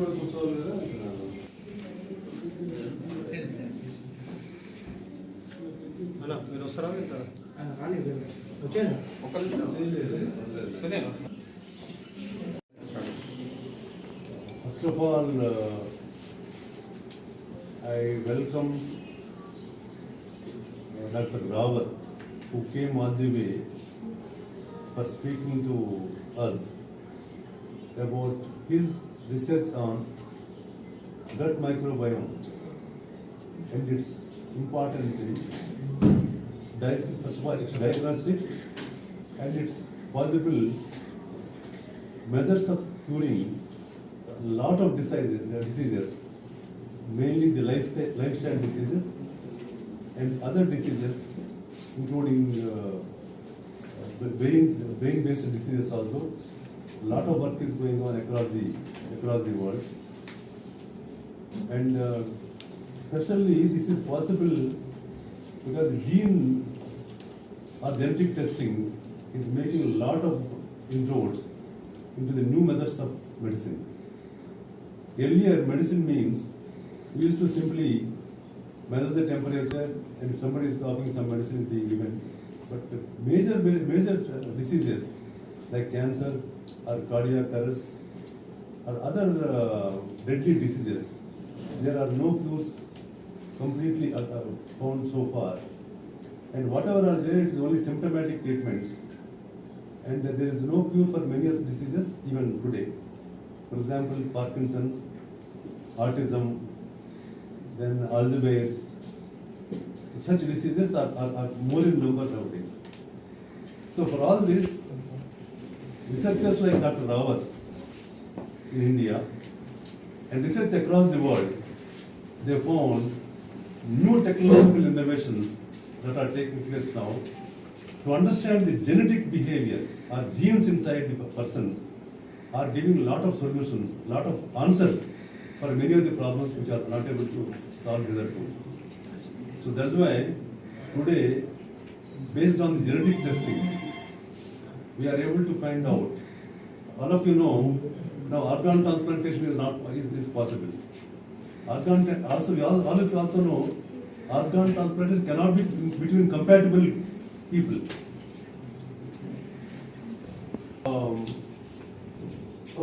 కూడా కూర్చోవాలి కదా అలా మీరు వస్తారా వెళ్తారా వచ్చాను ఒక First of all, I welcome Dr. Rawat, who came all the way for speaking to us about his research on gut microbiome and its importance in diagnostics and its possible methods of curing a lot of diseases, mainly the lifestyle diseases and other diseases, including brain-based diseases also. A lot of work is going on across the world, and especially this is possible because gene or genetic testing is making a lot of inroads into the new methods of medicine. Earlier, medicine means we used to simply measure the temperature, and if somebody is coughing, some medicine is being given. But major diseases like cancer or cardiac arrest or other deadly diseases, there are no cures completely found so far. And whatever are there, it is only symptomatic treatments. And there is no cure for many of the diseases even today. For example, Parkinson's, autism, then Alzheimer's. Such diseases are more in number nowadays. So for all this, researchers like Dr. Rawat in India and research across the world, they found new technological innovations that are taking place now to understand the genetic behavior or genes inside the persons are giving a lot of solutions, a lot of answers for many of the problems which are not able to solve hitherto. So that's why today, based on the genetic testing, we are able to find out. All of you know now organ transplantation is possible. All of you also know organ transplantation cannot be between compatible people.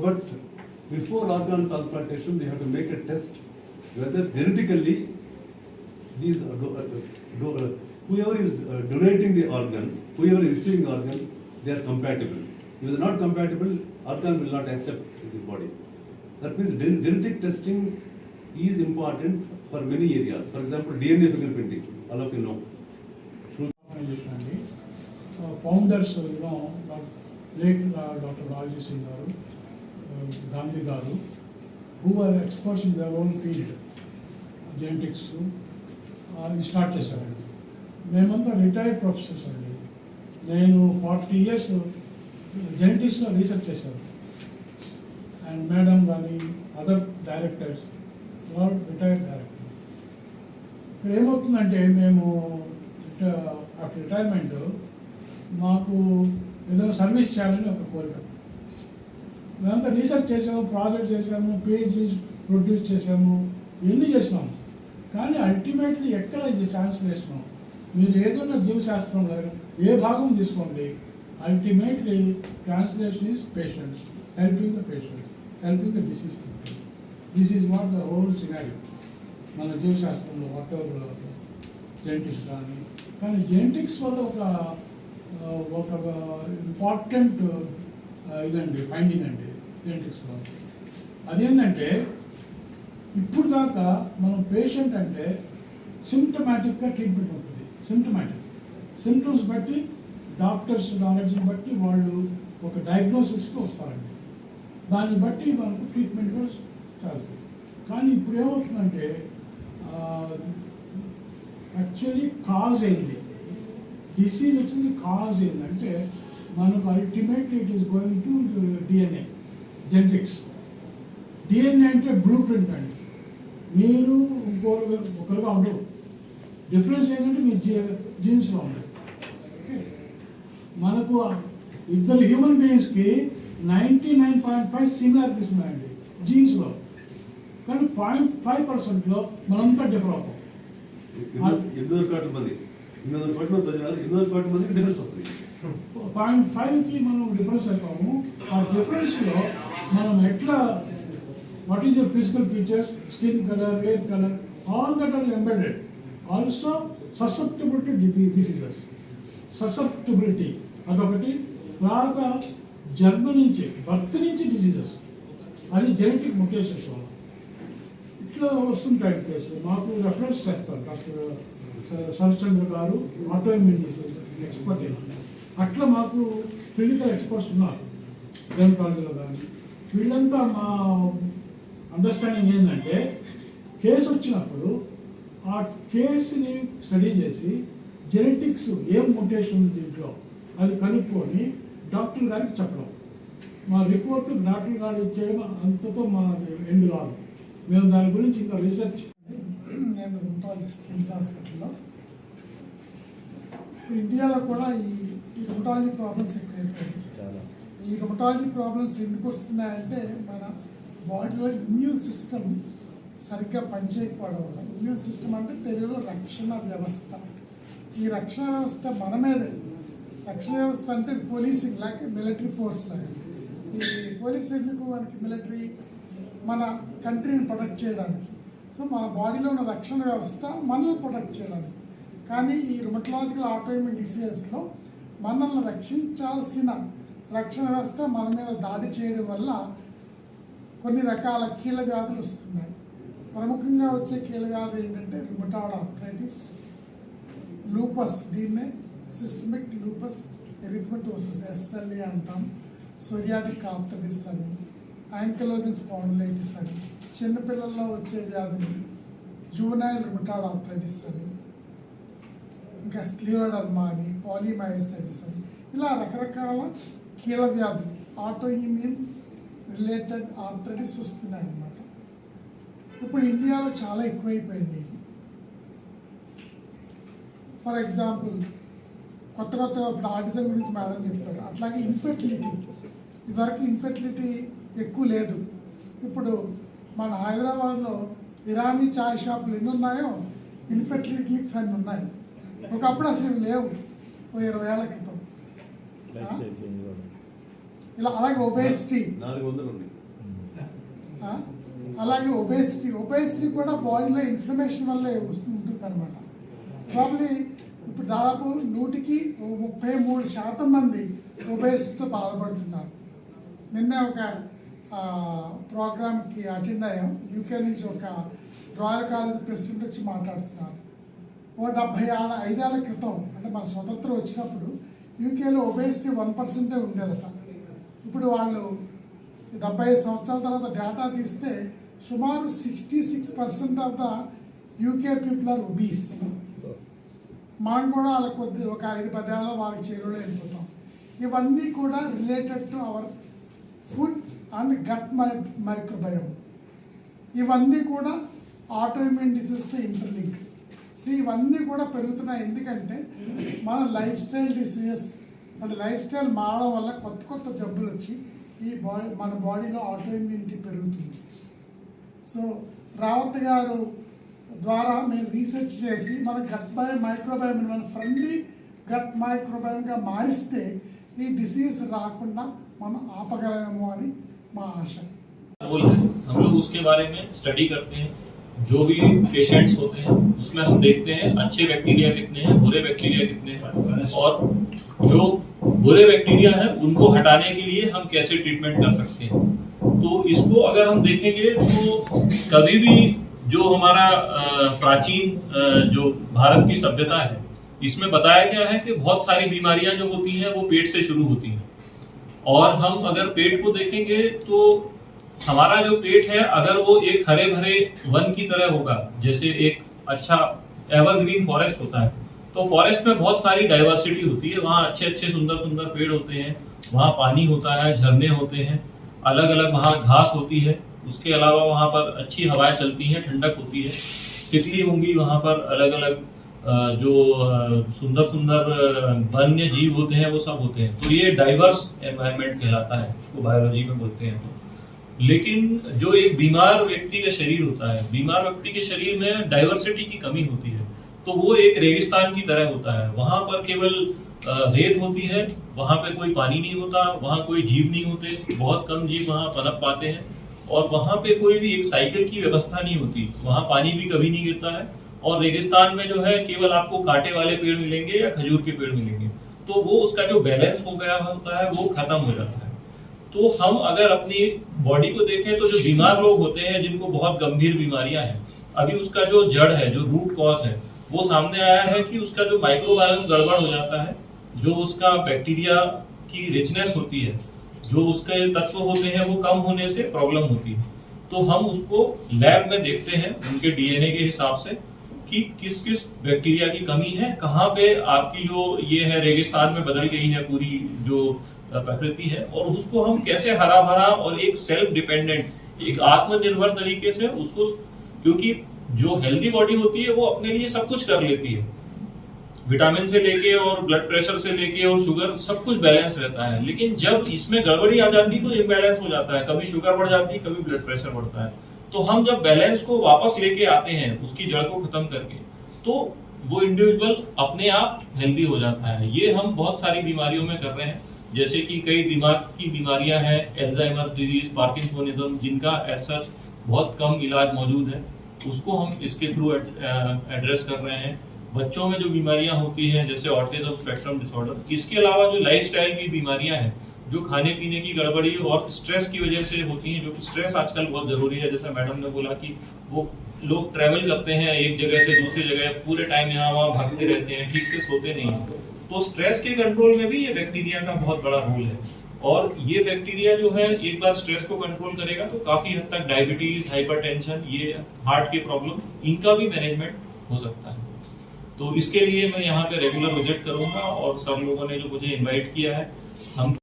But before organ transplantation, they have to make a test whether genetically these whoever is donating the organ, whoever is receiving the organ, they are compatible. If they are not compatible, organ will not accept the body. That means genetic testing is important for many areas. For example, DNA fingerprinting, all of you know. Founders, late Dr. Rajesh Singh garu, Gandhi garu, who are experts in their own field, genetics, start చేశారండి. మేమంతా retired professors అండి. నేను 40 years జెనెటిక్స్లో research చేశాను. And madam కానీ other directors retired director. ఇక్కడ ఏమవుతుందంటే మేము after retirement మాకు ఏదైనా సర్వీస్ చేయాలని ఒక కోరిక. మేమంతా రీసెర్చ్ చేసాము, ప్రాజెక్ట్ చేసాము, పిహెచ్డి ప్రొడ్యూస్ చేసాము, ఇవన్నీ చేసినాము. కానీ అల్టిమేట్లీ ఎక్కడ ఇది ట్రాన్స్లేషన్? మీరు ఏదైనా జీవశాస్త్రంలో ఏ భాగం తీసుకోండి, ultimately translation is patients, helping the patient, helping the disease people. This is what the whole scenario మన జీవశాస్త్రంలో. వాట్ ఎవర్ జెనెటిక్స్ కానీ జెనెటిక్స్ వల్ల ఒక ఇంపార్టెంట్ ఇదండి ఫైండింగ్ అండి జెనెటిక్స్లో. అదేంటంటే ఇప్పుడు దాకా మనం పేషెంట్ అంటే సిమ్టమాటిక్గా ట్రీట్మెంట్ ఉంటుంది. సిమ్టమ్స్ బట్టి డాక్టర్స్ నాలెడ్జ్ని బట్టి వాళ్ళు ఒక డయాగ్నోసిస్కి వస్తారండి. దాన్ని బట్టి మనకు ట్రీట్మెంట్ కూడా చేస్తాయి. కానీ ఇప్పుడు ఏమవుతుందంటే యాక్చువల్లీ కాజ్ అయింది, డిసీజ్ వచ్చింది, కాజ్ ఏంటంటే మనకు ultimately it is going to DNA, genetics. DNA అంటే బ్లూ ప్రింట్ అండి. మీరు ఒకరుగా ఉండరు. డిఫరెన్స్ ఏంటంటే మీ జీన్స్లో ఉన్నాయి. ఓకే, మనకు ఇద్దరు హ్యూమన్ బీయింగ్స్కి 99.5 సిమిలారిటీస్ ఉన్నాయండి జీన్స్లో. కానీ 0.5%లో మనంతా డెవలప్ అవుతాం. 800 కోట్ల మంది 800 కోట్ల మంది ప్రజలు 800 కోట్ల మందికి డిఫరెన్స్ వస్తుంది. 0.5కి మనం డిఫరెన్స్ అయిపోము. ఆ డిఫరెన్స్లో మనం ఎట్లా what is your physical features, skin colour, hair colour, all that are embedded. Also susceptibility diseases, susceptibility అదొకటి. తర్వాత జన్మ నుంచి బర్త్ నుంచి డిసీజెస్, అది జెనెటిక్ ముటేషన్స్ వల్ల ఇట్లా వస్తుంటాయి కేసులు. మాకు రెఫరెన్స్ చేస్తారు డాక్టర్ శరత్చంద్ర గారు, ఆటోఇమ్యూన్ డిసీజ్ ఎక్స్పర్ట్. అట్లా మాకు క్లినికల్ ఎక్స్పర్ట్స్ ఉన్నారు డెర్మటాలజీలో కానీ. వీళ్ళంతా మా అండర్స్టాండింగ్ ఏంటంటే కేసు వచ్చినప్పుడు ఆ కేసుని స్టడీ చేసి జెనెటిక్స్ ఏం ముటేషన్ ఉంది దీంట్లో అది కనుక్కొని డాక్టర్ గారికి చెప్పడం. మా రిపోర్టు డాక్టర్ గారు ఇచ్చేయడం అంతతో మా ఎండ్ కాదు. మేము దాని గురించి ఇంకా రీసెర్చ్. నేను రుమటాలజిస్ట్ కిమ్స్ హాస్పిటల్లో. ఇండియాలో కూడా ఈ రుమటాలజీ ప్రాబ్లమ్స్ ఎక్కువైపోయాయి. ఈ రుమటాలజీ ప్రాబ్లమ్స్ ఎందుకు వస్తున్నాయంటే మన బాడీలో ఇమ్యూన్ సిస్టమ్ సరిగ్గా పనిచేయకపోవడం వల్ల. ఇమ్యూన్ సిస్టమ్ అంటే తెలుగులో రక్షణ వ్యవస్థ. ఈ రక్షణ వ్యవస్థ మన మీదే. రక్షణ వ్యవస్థ అంటే పోలీసింగ్ లాగా, మిలిటరీ ఫోర్స్ లాగా. ఈ పోలీస్ ఎందుకు మనకి మిలిటరీ? మన కంట్రీని ప్రొటెక్ట్ చేయడానికి. సో మన బాడీలో ఉన్న రక్షణ వ్యవస్థ మనల్ని ప్రొటెక్ట్ చేయడానికి. కానీ ఈ రుమటలాజికల్ ఆటోఇమ్యూన్ డిసీజెస్లో మనల్ని రక్షించాల్సిన రక్షణ వ్యవస్థ మన మీద దాడి చేయడం వల్ల కొన్ని రకాల కీళ్ళ వ్యాధులు వస్తున్నాయి. ప్రముఖంగా వచ్చే కీళ్ళ వ్యాధులు ఏంటంటే రుమటాయిడ్ ఆర్థరైటిస్, లూపస్, దీన్నే సిస్టమిక్ లూపస్ ఎరిథమెటోసిస్ SLE అంటాం, సోరియాటిక్ ఆర్థరైటిస్ అని, యాంకిలోజింగ్ స్పాండిలైటిస్ అని, చిన్నపిల్లల్లో వచ్చే వ్యాధిని జువెనైల్ రుమటాయిడ్ ఆర్థరైటిస్ అని, ఇంకా స్క్లియోడర్మా అని, పాలిమైసైటిస్ అని, ఇలా రకరకాల కీళ్ళ వ్యాధులు ఆటోఇమ్యూన్ రిలేటెడ్ ఆర్థరైటిస్ వస్తున్నాయి అన్నమాట. ఇప్పుడు ఇండియాలో చాలా ఎక్కువైపోయింది. ఫర్ ఎగ్జాంపుల్ కొత్త ఇప్పుడు ఆటిజం గురించి మేడం చెప్పారు. అట్లాగే ఇన్ఫెర్టిలిటీ, ఇదివరకు ఇన్ఫెర్టిలిటీ ఎక్కువ లేదు. ఇప్పుడు మన హైదరాబాద్లో ఇరానీ చాయ్ షాపులు ఎన్ని ఉన్నాయో ఇన్ఫెర్టిలిటీ క్లినిక్స్ అన్నీ ఉన్నాయి. ఒకప్పుడు అసలు ఇవి లేవు 20 ఏళ్ల క్రితం. ఇలా అలాగే ఒబేసిటీ, 400 ఉంది. అలాగే ఒబేసిటీ కూడా బాడీలో ఇన్ఫ్లమేషన్ వల్లే ఉంటుంది అనమాట. ప్రాబ్లీ ఇప్పుడు దాదాపు 100కి 33% మంది ఒబేసిటీతో బాధపడుతున్నారు. నిన్న ఒక ప్రోగ్రామ్కి అటెండ్ అయ్యాం. యూకే నుంచి ఒక రాయల్ కాలేజ్ ప్రెసిడెంట్ వచ్చి మాట్లాడుతున్నారు. 75 ఏళ్ల క్రితం అంటే మన స్వతంత్రం వచ్చినప్పుడు యూకేలో ఒబేసిటీ 1% ఉండేదట. ఇప్పుడు వాళ్ళు 75 సంవత్సరాల తర్వాత డేటా తీస్తే సుమారు 66% of the UK people are obese. మనం కూడా వాళ్ళకి కొద్ది ఒక 5-10 ఏళ్ళలో వాళ్ళకి చేరువలో వెళ్ళిపోతాం. ఇవన్నీ కూడా related to our food and gut microbiome. ఇవన్నీ కూడా ఆటోఇమ్యూన్ డిసీజ్తో ఇంటర్లింక్. సో ఇవన్నీ కూడా పెరుగుతున్నాయి. ఎందుకంటే మన లైఫ్ స్టైల్ డిసీజెస్ అంటే లైఫ్ స్టైల్ మారడం వల్ల కొత్త జబ్బులు వచ్చి మన బాడీలో ఆటోఇమ్యూనిటీ పెరుగుతుంది. సో రావత్ గారు ద్వారా మేము రీసెర్చ్ చేసి మన గట్ మైక్రోబయోమ్ మన ఫ్రెండ్లీ గట్ మైక్రోబయోమ్గా మారిస్తే ఈ డిసీజ్ రాకుండా మనం ఆపగలము అని మా ఆశ. हम लोग उसके बारे में स्टडी करते हैं. जो भी पेशेंट्स होते हैं उसमें हम देखते हैं अच्छे बैक्टीरिया कितने हैं, बुरे बैक्टीरिया कितने हैं, और जो बुरे बैक्टीरिया हैं उनको हटाने के लिए हम कैसे ट्रीटमेंट कर सकते हैं. तो इसको अगर हम देखेंगे तो कभी भी जो हमारा प्राचीन जो भारत की सभ्यता है इसमें बताया गया है कि बहुत सारी बीमारियां जो होती हैं वो पेट से शुरू होती हैं. और हम अगर पेट को देखेंगे तो हमारा जो पेट है अगर वो एक हरे भरे वन की तरह होगा, जैसे एक अच्छा एवरग्रीन फॉरेस्ट होता है, तो फॉरेस्ट में बहुत सारी डाइवर्सिटी होती है. वहाँ अच्छे सुंदर पेड़ होते हैं, वहाँ पानी होता है, झरने होते हैं, अलग अलग वहाँ घास होती है. उसके अलावा वहाँ पर अच्छी हवाएं चलती हैं, ठंडक होती है, तितली होंगी वहाँ पर, अलग अलग जो सुंदर वन्य जीव होते हैं वो सब होते हैं. तो ये डाइवर्स एनवायरनमेंट कहलाता है, उसको बायोलॉजी में बोलते हैं. लेकिन जो एक बीमार व्यक्ति का शरीर होता है, बीमार व्यक्ति के शरीर में डाइवर्सिटी की कमी होती है, तो वो एक रेगिस्तान की तरह होता है। वहां पर केवल रेत होती है, वहां पे कोई पानी नहीं होता, वहां कोई जीव नहीं होते, बहुत कम जीव वहां पनप पाते हैं, और वहां पे कोई भी एक साइकिल की व्यवस्था नहीं होती, वहां पानी भी कभी नहीं गिरता है, और रेगिस्तान में जो है केवल आपको कांटे वाले पेड़ मिलेंगे या खजूर के पेड़ मिलेंगे, तो वो उसका जो बैलेंस हो गया होता है वो खत्म हो जाता है। तो हम अगर अपनी बॉडी को देखें तो जो बीमार लोग होते हैं जिनको बहुत गंभीर बीमारियां हैं, अभी उसका जो जड़ है, जो रूट कॉज है, वो सामने आया है कि उसका जो माइक्रोबायोम गड़बड़ हो जाता है, जो उसका बैक्टीरिया की रिचनेस होती है, जो उसके तत्व होते हैं वो कम होने से प्रॉब्लम होती है। तो हम उसको लैब में देखते हैं उनके डीएनए के हिसाब से कि किस किस बैक्टीरिया की कमी है, कहाँ पे आपकी जो ये है रेगिस्तान में बदल गई है पूरी जो प्रकृति है, और उसको हम कैसे हरा भरा और एक सेल्फ डिपेंडेंट, एक आत्मनिर्भर तरीके से उसको, क्योंकि जो हेल्दी बॉडी होती है वो अपने लिए सब कुछ कर लेती है, विटामिन से लेके और ब्लड प्रेशर से लेके और शुगर सब कुछ बैलेंस रहता है, लेकिन जब इसमें गड़बड़ी आ जाती तो इम्बैलेंस हो जाता है, कभी शुगर बढ़ जाती है, कभी ब्लड प्रेशर बढ़ता है। तो हम जब बैलेंस को वापस लेके आते हैं उसकी जड़ को खत्म करके, तो वो इंडिविजुअल अपने आप हेल्दी हो जाता है। ये हम बहुत सारी बीमारियों में कर रहे हैं, जैसे कि कई दिमाग की बीमारियां हैं, एल्जाइमर डिजीज, पार्किंसोनिज्म, जिनका एज सच बहुत कम इलाज मौजूद है, उसको हम इसके थ्रू एड्रेस कर रहे हैं। बच्चों में जो बीमारियां होती हैं जैसे ऑटिज्म स्पेक्ट्रम डिसऑर्डर, इसके अलावा जो लाइफस्टाइल की बीमारियां हैं, जो खाने पीने की गड़बड़ी और स्ट्रेस की वजह से होती हैं, जो कि स्ट्रेस आजकल बहुत जरूरी है। जैसे मैडम ने बोला कि वो लोग ट्रैवल करते हैं एक जगह से दूसरी जगह, पूरे टाइम यहाँ वहाँ भागते रहते हैं, ठीक से सोते नहीं हैं, तो स्ट्रेस के कंट्रोल में भी ये बैक्टीरिया का बहुत बड़ा रोल है। और ये बैक्टीरिया जो है एक बार स्ट्रेस को कंट्रोल करेगा तो काफी हद तक डायबिटीज, हाइपरटेंशन, ये हार्ट के प्रॉब्लम, इनका भी मैनेजमेंट हो सकता है। तो इसके लिए मैं यहाँ पे रेगुलर विजिट करूंगा, और सब लोगों ने जो मुझे इनवाइट किया है, हम